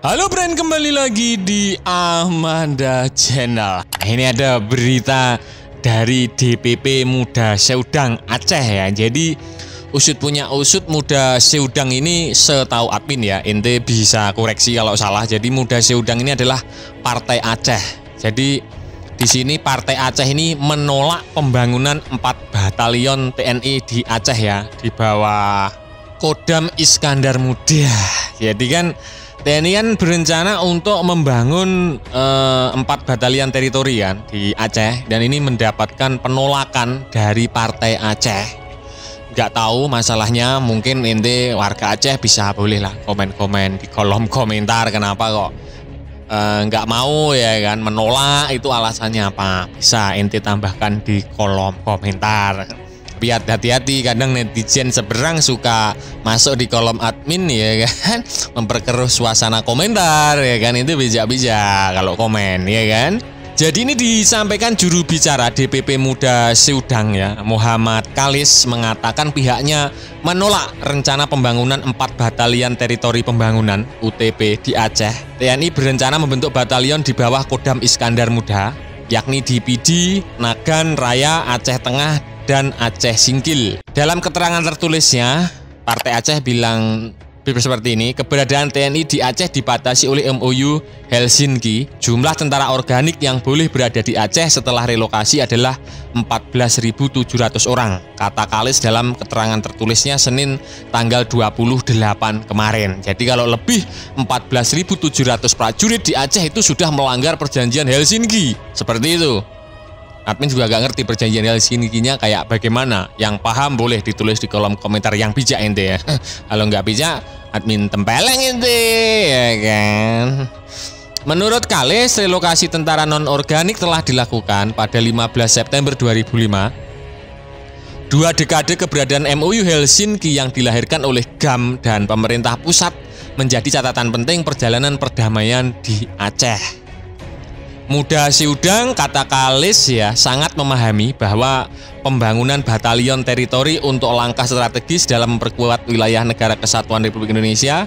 Halo friend, kembali lagi di Amanda Channel. Ini ada berita dari DPP Muda Seudang Aceh ya. Jadi usut punya usut, Muda Seudang ini setahu admin ya, ente bisa koreksi kalau salah. Jadi Muda Seudang ini adalah Partai Aceh. Jadi di sini Partai Aceh ini menolak pembangunan 4 batalion TNI di Aceh ya, di bawah Kodam Iskandar Muda. Jadi kan TNI kan berencana untuk membangun 4 batalion teritori kan di Aceh, dan ini mendapatkan penolakan dari Partai Aceh. Nggak tahu masalahnya, mungkin ente warga Aceh bisa boleh lah komen-komen di kolom komentar kenapa kok nggak mau ya kan, menolak itu alasannya apa, bisa ente tambahkan di kolom komentar. Biar hati-hati, kadang netizen seberang suka masuk di kolom admin ya kan, memperkeruh suasana komentar ya kan, itu bijak-bijak kalau komen ya kan. Jadi ini disampaikan juru bicara DPP Muda Seudang ya, Muhammad Kalis, mengatakan pihaknya menolak rencana pembangunan 4 batalion teritori pembangunan UTP di Aceh. TNI berencana membentuk batalion di bawah Kodam Iskandar Muda, yakni di Pidi, Nagan, Raya, Aceh Tengah, dan Aceh Singkil. Dalam keterangan tertulisnya, Partai Aceh bilang seperti ini: keberadaan TNI di Aceh dibatasi oleh MOU Helsinki. Jumlah tentara organik yang boleh berada di Aceh setelah relokasi adalah 14.700 orang, kata Kalis dalam keterangan tertulisnya Senin tanggal 28 kemarin. Jadi kalau lebih 14.700 prajurit di Aceh itu sudah melanggar perjanjian Helsinki. Seperti itu. Admin juga gak ngerti perjanjian Helsinki-nya kayak bagaimana. Yang paham boleh ditulis di kolom komentar, yang bijak ente ya. Kalau nggak bijak, admin tempeleng ente ya kan. Menurut Kalis, relokasi tentara non-organik telah dilakukan pada 15 September 2005. 2 dekade keberadaan MOU Helsinki yang dilahirkan oleh GAM dan pemerintah pusat menjadi catatan penting perjalanan perdamaian di Aceh. Muda Seudang, kata Kalis ya, sangat memahami bahwa pembangunan batalion teritori untuk langkah strategis dalam memperkuat wilayah Negara Kesatuan Republik Indonesia.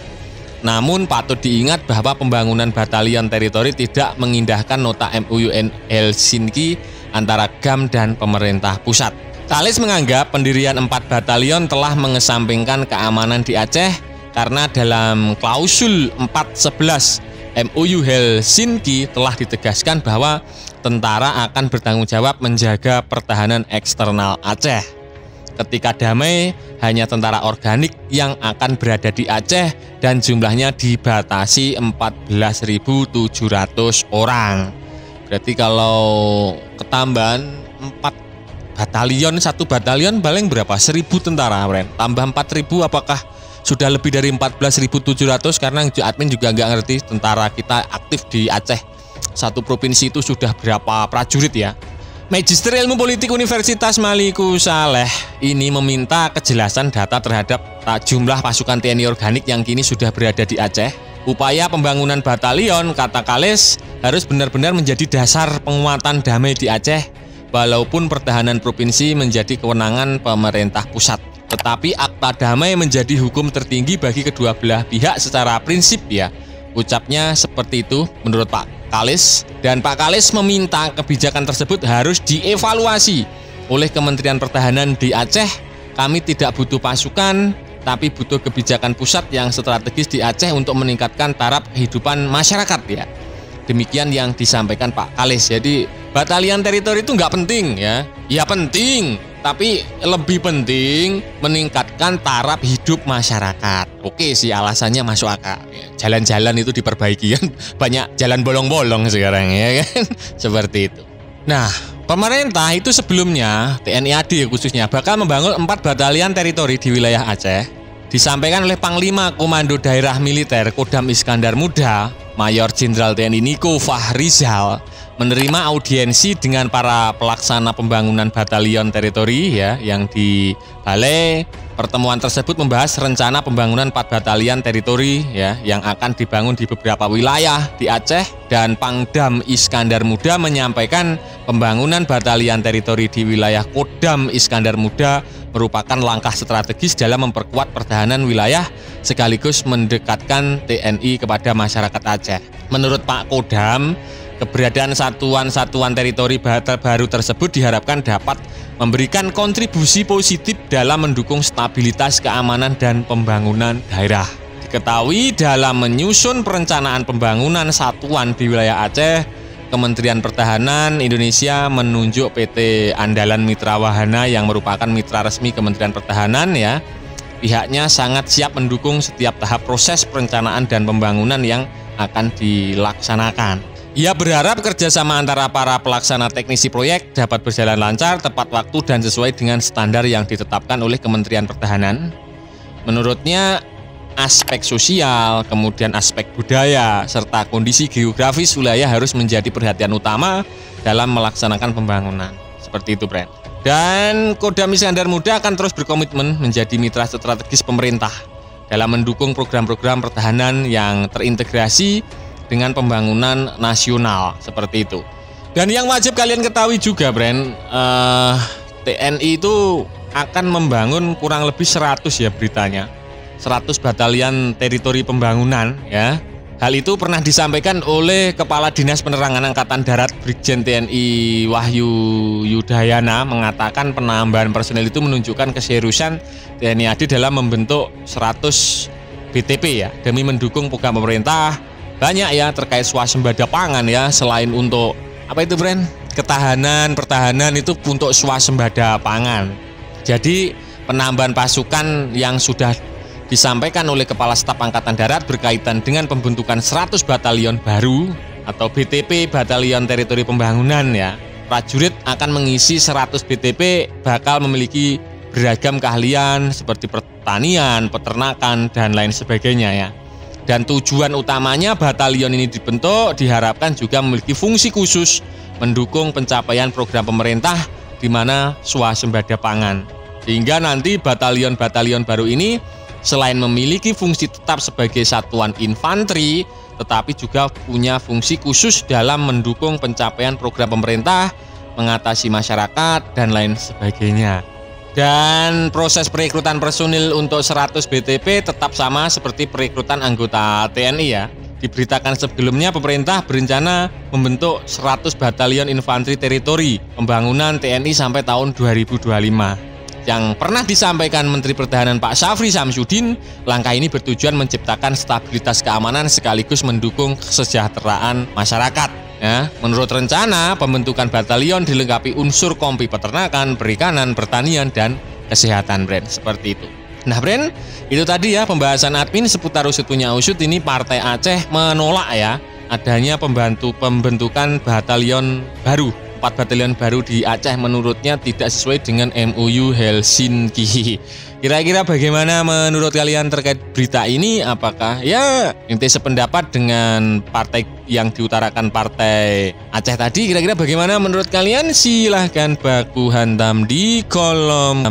Namun patut diingat bahwa pembangunan batalion teritori tidak mengindahkan nota MOU Helsinki antara GAM dan pemerintah pusat. Kalis menganggap pendirian 4 batalion telah mengesampingkan keamanan di Aceh karena dalam klausul 411 MOU Helsinki telah ditegaskan bahwa tentara akan bertanggung jawab menjaga pertahanan eksternal Aceh. Ketika damai, hanya tentara organik yang akan berada di Aceh dan jumlahnya dibatasi 14.700 orang. Berarti kalau ketambahan 4 batalion, 1 batalion paling berapa? 1.000 tentara, friend. Tambah 4.000 apakah sudah lebih dari 14.700? Karena admin juga nggak ngerti tentara kita aktif di Aceh, satu provinsi itu sudah berapa prajurit ya. Magister Ilmu Politik Universitas Maliku Saleh ini meminta kejelasan data terhadap jumlah pasukan TNI organik yang kini sudah berada di Aceh. Upaya pembangunan batalion, kata Kalis, harus benar-benar menjadi dasar penguatan damai di Aceh, walaupun pertahanan provinsi menjadi kewenangan pemerintah pusat. Tetapi akta damai menjadi hukum tertinggi bagi kedua belah pihak secara prinsip ya. Ucapnya seperti itu menurut Pak Kalis, dan Pak Kalis meminta kebijakan tersebut harus dievaluasi oleh Kementerian Pertahanan di Aceh. Kami tidak butuh pasukan, tapi butuh kebijakan pusat yang strategis di Aceh untuk meningkatkan taraf kehidupan masyarakat ya. Demikian yang disampaikan Pak Kalis. Jadi batalion teritori itu nggak penting ya. Ya penting, tapi lebih penting meningkatkan taraf hidup masyarakat. Oke sih, alasannya masuk akal. Jalan-jalan itu diperbaiki kan, banyak jalan bolong-bolong sekarang ya kan. Seperti itu. Nah, pemerintah itu sebelumnya, TNI AD khususnya, bakal membangun 4 batalion teritori di wilayah Aceh. Disampaikan oleh Panglima Komando Daerah Militer Kodam Iskandar Muda, Mayor Jenderal TNI Niko Fahrizal, menerima audiensi dengan para pelaksana pembangunan batalion teritori ya, yang di Balai. Pertemuan tersebut membahas rencana pembangunan 4 batalion teritori ya, yang akan dibangun di beberapa wilayah di Aceh dan Pangdam Iskandar Muda menyampaikan pembangunan batalion teritori di wilayah Kodam Iskandar Muda merupakan langkah strategis dalam memperkuat pertahanan wilayah sekaligus mendekatkan TNI kepada masyarakat Aceh. Menurut Pak Kodam, keberadaan satuan-satuan teritori baru tersebut diharapkan dapat memberikan kontribusi positif dalam mendukung stabilitas keamanan dan pembangunan daerah. Diketahui dalam menyusun perencanaan pembangunan satuan di wilayah Aceh, Kementerian Pertahanan Indonesia menunjuk PT Andalan Mitra Wahana yang merupakan mitra resmi Kementerian Pertahanan ya. Pihaknya sangat siap mendukung setiap tahap proses perencanaan dan pembangunan yang akan dilaksanakan. Ia berharap kerjasama antara para pelaksana teknisi proyek dapat berjalan lancar, tepat waktu dan sesuai dengan standar yang ditetapkan oleh Kementerian Pertahanan. Menurutnya, aspek sosial, kemudian aspek budaya, serta kondisi geografis wilayah harus menjadi perhatian utama dalam melaksanakan pembangunan. Seperti itu, Bren. Dan Kodam Iskandar Muda akan terus berkomitmen menjadi mitra strategis pemerintah dalam mendukung program-program pertahanan yang terintegrasi dengan pembangunan nasional. Seperti itu. Dan yang wajib kalian ketahui juga, Bren, TNI itu akan membangun kurang lebih 100 ya beritanya. 100 batalion teritori pembangunan ya. Hal itu pernah disampaikan oleh Kepala Dinas Penerangan Angkatan Darat Brigjen TNI Wahyu Yudayana, mengatakan penambahan personel itu menunjukkan keseriusan TNI AD dalam membentuk 100 BTP ya demi mendukung program pemerintah banyak ya terkait swasembada pangan ya, selain untuk apa itu, Bren? Pertahanan itu untuk swasembada pangan. Jadi penambahan pasukan yang sudah disampaikan oleh Kepala Staf Angkatan Darat berkaitan dengan pembentukan 100 batalion baru atau BTP, Batalion Teritori Pembangunan ya. Prajurit akan mengisi 100 BTP bakal memiliki beragam keahlian seperti pertanian, peternakan, dan lain sebagainya ya. Dan tujuan utamanya batalion ini dibentuk diharapkan juga memiliki fungsi khusus mendukung pencapaian program pemerintah di mana swasembada pangan. Sehingga nanti batalion-batalion baru ini selain memiliki fungsi tetap sebagai satuan infanteri, tetapi juga punya fungsi khusus dalam mendukung pencapaian program pemerintah, mengatasi masyarakat, dan lain sebagainya. Dan proses perekrutan personil untuk 100 BTP tetap sama seperti perekrutan anggota TNI ya. Diberitakan sebelumnya pemerintah berencana membentuk 100 batalion infanteri teritori pembangunan TNI sampai tahun 2025. Yang pernah disampaikan Menteri Pertahanan Pak Syafri Samsudin, langkah ini bertujuan menciptakan stabilitas keamanan sekaligus mendukung kesejahteraan masyarakat. Ya, menurut rencana, pembentukan batalion dilengkapi unsur kompi peternakan, perikanan, pertanian, dan kesehatan, Bren. Seperti itu. Nah, Bren, itu tadi ya pembahasan admin seputar usut punya usut. Ini Partai Aceh menolak ya adanya pembentukan batalion baru. 4 batalion baru di Aceh menurutnya tidak sesuai dengan MOU Helsinki. Kira-kira bagaimana menurut kalian terkait berita ini? Apakah ya inti sependapat dengan partai yang diutarakan Partai Aceh tadi? Kira-kira bagaimana menurut kalian? Silahkan baku hantam di kolom